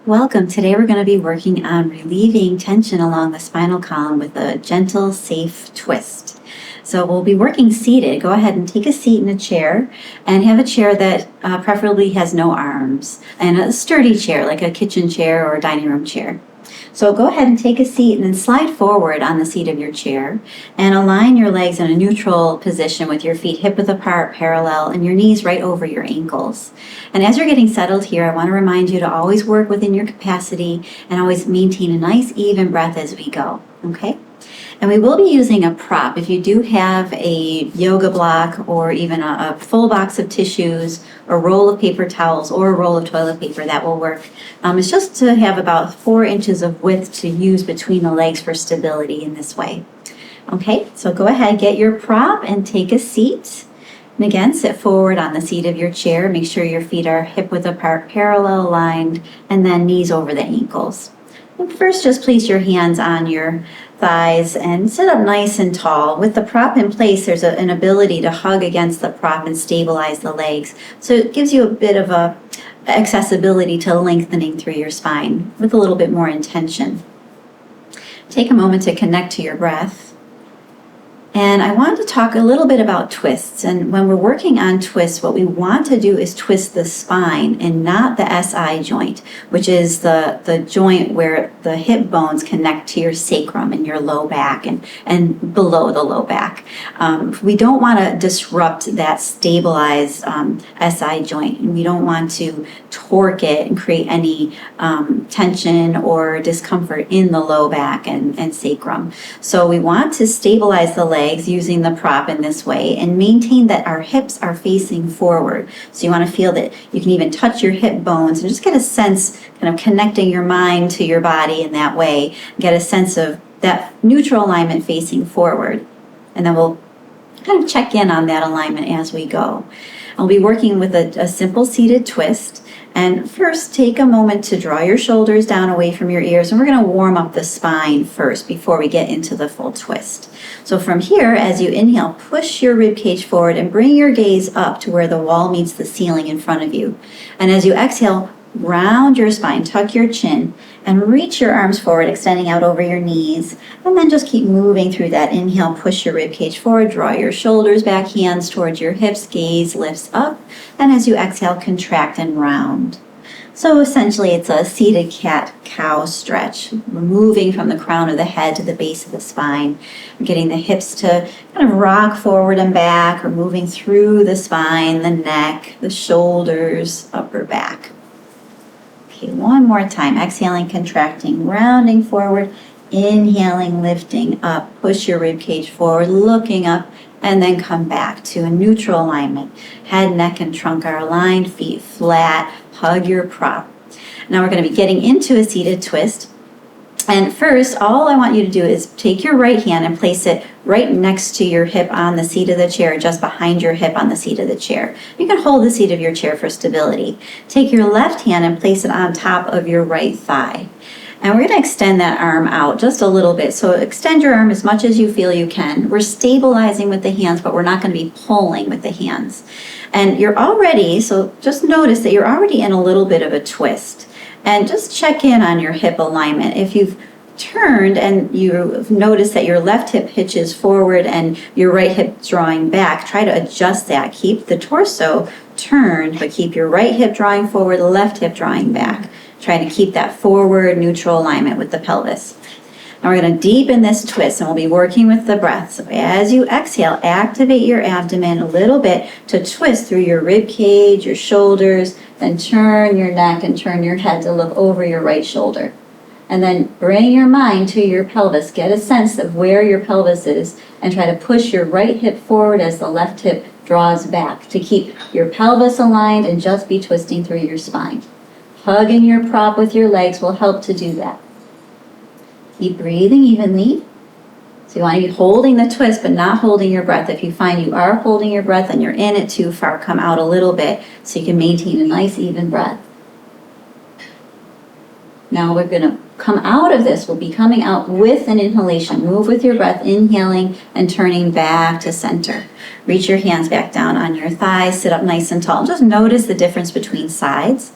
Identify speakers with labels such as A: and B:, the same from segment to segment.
A: Welcome. Today we're going to be working on relieving tension along the spinal column with a gentle, safe twist. So we'll be working seated. Go ahead and take a seat in a chair and have a chair that preferably has no arms and a sturdy chair like a kitchen chair or a dining room chair. So go ahead and take a seat and then slide forward on the seat of your chair and align your legs in a neutral position with your feet hip width apart, parallel, and your knees right over your ankles. And as you're getting settled here, I want to remind you to always work within your capacity and always maintain a nice even breath as we go, okay? And we will be using a prop. If you do have a yoga block or even a full box of tissues, a roll of paper towels, or a roll of toilet paper, that will work. It's just to have about 4 inches of width to use between the legs for stability in this way. Okay, so go ahead, get your prop and take a seat. And again, sit forward on the seat of your chair. Make sure your feet are hip width apart, parallel aligned, and then knees over the ankles. And first, just place your hands on your thighs and sit up nice and tall. With the prop in place, there's an ability to hug against the prop and stabilize the legs. So it gives you a bit of a accessibility to lengthening through your spine with a little bit more intention. Take a moment to connect to your breath. And I wanted to talk a little bit about twists. And when we're working on twists, what we want to do is twist the spine and not the SI joint, which is the joint where the hip bones connect to your sacrum and your low back and below the low back. We don't want to disrupt that stabilized SI joint, and we don't want to torque it and create any tension or discomfort in the low back and sacrum. So we want to stabilize the legs using the prop in this way and maintain that our hips are facing forward. So you want to feel that you can even touch your hip bones and just get a sense, kind of connecting your mind to your body in that way, get a sense of that neutral alignment facing forward. And then we'll kind of check in on that alignment as we go. I'll be working with a simple seated twist. And first, take a moment to draw your shoulders down away from your ears. And we're going to warm up the spine first before we get into the full twist. So from here, as you inhale, push your rib cage forward and bring your gaze up to where the wall meets the ceiling in front of you. And as you exhale, round your spine, tuck your chin, and reach your arms forward, extending out over your knees. And then just keep moving through that. Inhale, push your rib cage forward, draw your shoulders back, hands towards your hips, gaze lifts up. And as you exhale, contract and round. So essentially, it's a seated cat-cow stretch. We're moving from the crown of the head to the base of the spine. We're getting the hips to kind of rock forward and back. We're moving through the spine, the neck, the shoulders, upper back. Okay, one more time. Exhaling, contracting, rounding forward. Inhaling, lifting up. Push your rib cage forward, looking up, and then come back to a neutral alignment. Head, neck, and trunk are aligned, feet flat. Hug your prop. Now we're going to be getting into a seated twist. And first, all I want you to do is take your right hand and place it right next to your hip on the seat of the chair, just behind your hip on the seat of the chair. You can hold the seat of your chair for stability. Take your left hand and place it on top of your right thigh. And we're going to extend that arm out just a little bit. So extend your arm as much as you feel you can. We're stabilizing with the hands, but we're not going to be pulling with the hands. And you're already, so just notice that you're already in a little bit of a twist. And just check in on your hip alignment. If you've turned and you've noticed that your left hip hitches forward and your right hip drawing back, try to adjust that. Keep the torso turned, but keep your right hip drawing forward, the left hip drawing back. Trying to keep that forward neutral alignment with the pelvis. Now we're going to deepen this twist and we'll be working with the breath. So as you exhale, activate your abdomen a little bit to twist through your rib cage, your shoulders, then turn your neck and turn your head to look over your right shoulder. And then bring your mind to your pelvis. Get a sense of where your pelvis is and try to push your right hip forward as the left hip draws back to keep your pelvis aligned and just be twisting through your spine. Hugging your prop with your legs will help to do that. Keep breathing evenly. So you want to be holding the twist, but not holding your breath. If you find you are holding your breath and you're in it too far, come out a little bit so you can maintain a nice even breath. Now we're going to come out of this. We'll be coming out with an inhalation. Move with your breath, inhaling and turning back to center. Reach your hands back down on your thighs. Sit up nice and tall. Just notice the difference between sides.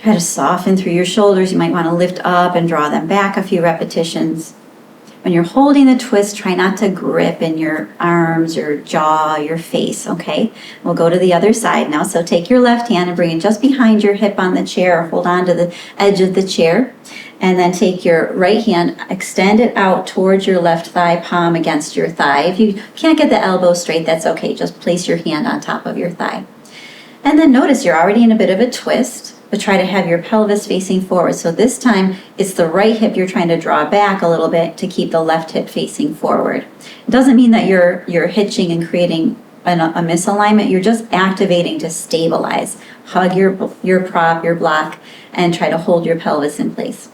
A: Try to soften through your shoulders. You might want to lift up and draw them back a few repetitions. When you're holding the twist, try not to grip in your arms, your jaw, your face, okay? We'll go to the other side now. So take your left hand and bring it just behind your hip on the chair, or hold on to the edge of the chair. And then take your right hand, extend it out towards your left thigh, palm against your thigh. If you can't get the elbow straight, that's okay. Just place your hand on top of your thigh. And then notice you're already in a bit of a twist, but try to have your pelvis facing forward. So this time it's the right hip you're trying to draw back a little bit to keep the left hip facing forward. It doesn't mean that you're hitching and creating a misalignment. You're just activating to stabilize. Hug your prop, your block, and try to hold your pelvis in place.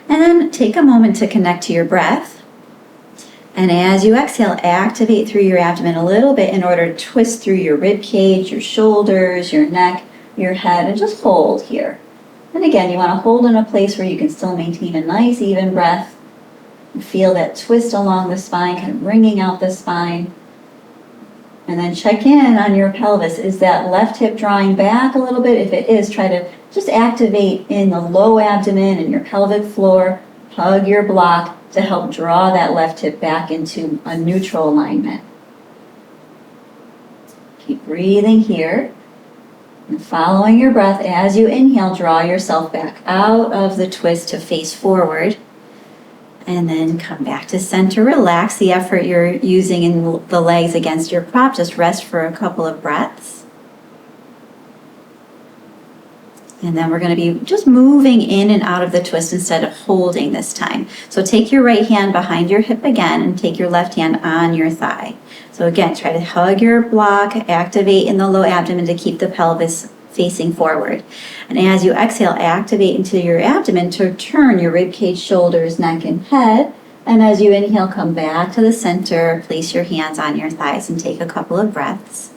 A: And then take a moment to connect to your breath. And as you exhale, activate through your abdomen a little bit in order to twist through your rib cage, your shoulders, your neck, your head, and just hold here. And again, you want to hold in a place where you can still maintain a nice even breath. Feel that twist along the spine, kind of wringing out the spine. And then check in on your pelvis. Is that left hip drawing back a little bit? If it is, try to just activate in the low abdomen and your pelvic floor. Hug your block to help draw that left hip back into a neutral alignment. Keep breathing here. And following your breath, as you inhale, draw yourself back out of the twist to face forward. And then come back to center. Relax the effort you're using in the legs against your prop. Just rest for a couple of breaths. And then we're going to be just moving in and out of the twist instead of holding this time. So take your right hand behind your hip again and take your left hand on your thigh. So again, try to hug your block, activate in the low abdomen to keep the pelvis facing forward. And as you exhale, activate into your abdomen to turn your rib cage, shoulders, neck, and head. And as you inhale, come back to the center, place your hands on your thighs and take a couple of breaths.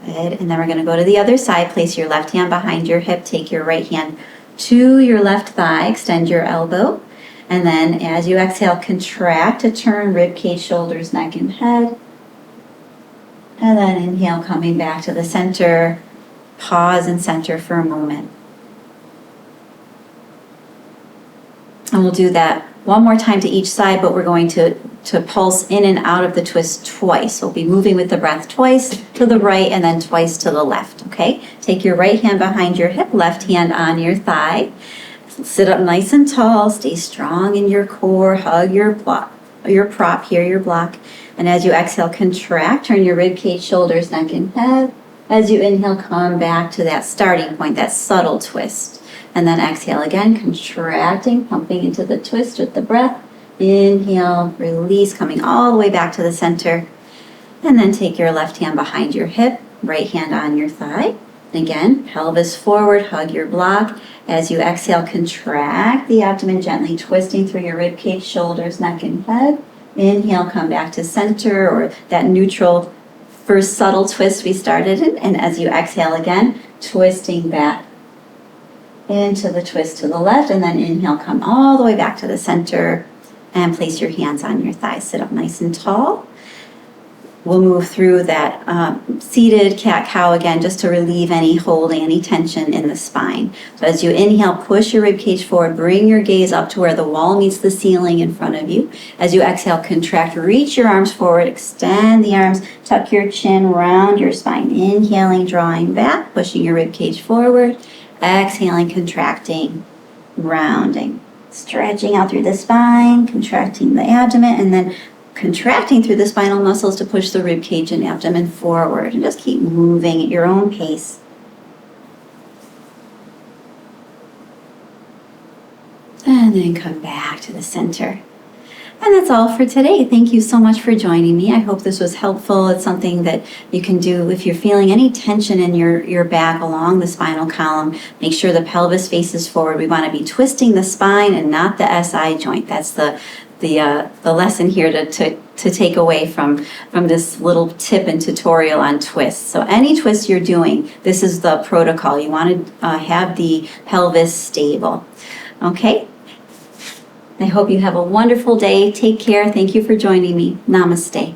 A: Good. And then we're going to go to the other side. Place your left hand behind your hip. Take your right hand to your left thigh. Extend your elbow. And then as you exhale, contract to turn rib cage, shoulders, neck, and head. And then inhale, coming back to the center. Pause and center for a moment. And we'll do that one more time to each side, but we're going to pulse in and out of the twist twice. So we'll be moving with the breath twice to the right and then twice to the left, okay? Take your right hand behind your hip, left hand on your thigh. Sit up nice and tall, stay strong in your core, hug your prop here, your block. And as you exhale, contract, turn your rib cage, shoulders, neck, and head. As you inhale, come back to that starting point, that subtle twist. And then exhale again, contracting, pumping into the twist with the breath. Inhale, release, coming all the way back to the center. And then take your left hand behind your hip, right hand on your thigh. Again, pelvis forward, hug your block. As you exhale, contract the abdomen, gently twisting through your rib cage, shoulders, neck, and head. Inhale, come back to center, or that neutral first subtle twist we started in. And as you exhale again, twisting back into the twist to the left, and then inhale, come all the way back to the center and place your hands on your thighs. Sit up nice and tall. We'll move through that seated cat-cow again, just to relieve any holding, any tension in the spine. So as you inhale, push your ribcage forward, bring your gaze up to where the wall meets the ceiling in front of you. As you exhale, contract, reach your arms forward, extend the arms, tuck your chin, round your spine. Inhaling, drawing back, pushing your ribcage forward. Exhaling, contracting, rounding. Stretching out through the spine, contracting the abdomen, and then contracting through the spinal muscles to push the rib cage and abdomen forward. And just keep moving at your own pace. And then come back to the center. And that's all for today. Thank you so much for joining me. I hope this was helpful. It's something that you can do if you're feeling any tension in your back along the spinal column. Make sure the pelvis faces forward. We want to be twisting the spine and not the SI joint. That's the lesson here to take away from this little tip and tutorial on twists. So any twist you're doing, this is the protocol. You want to have the pelvis stable. Okay? I hope you have a wonderful day. Take care. Thank you for joining me. Namaste.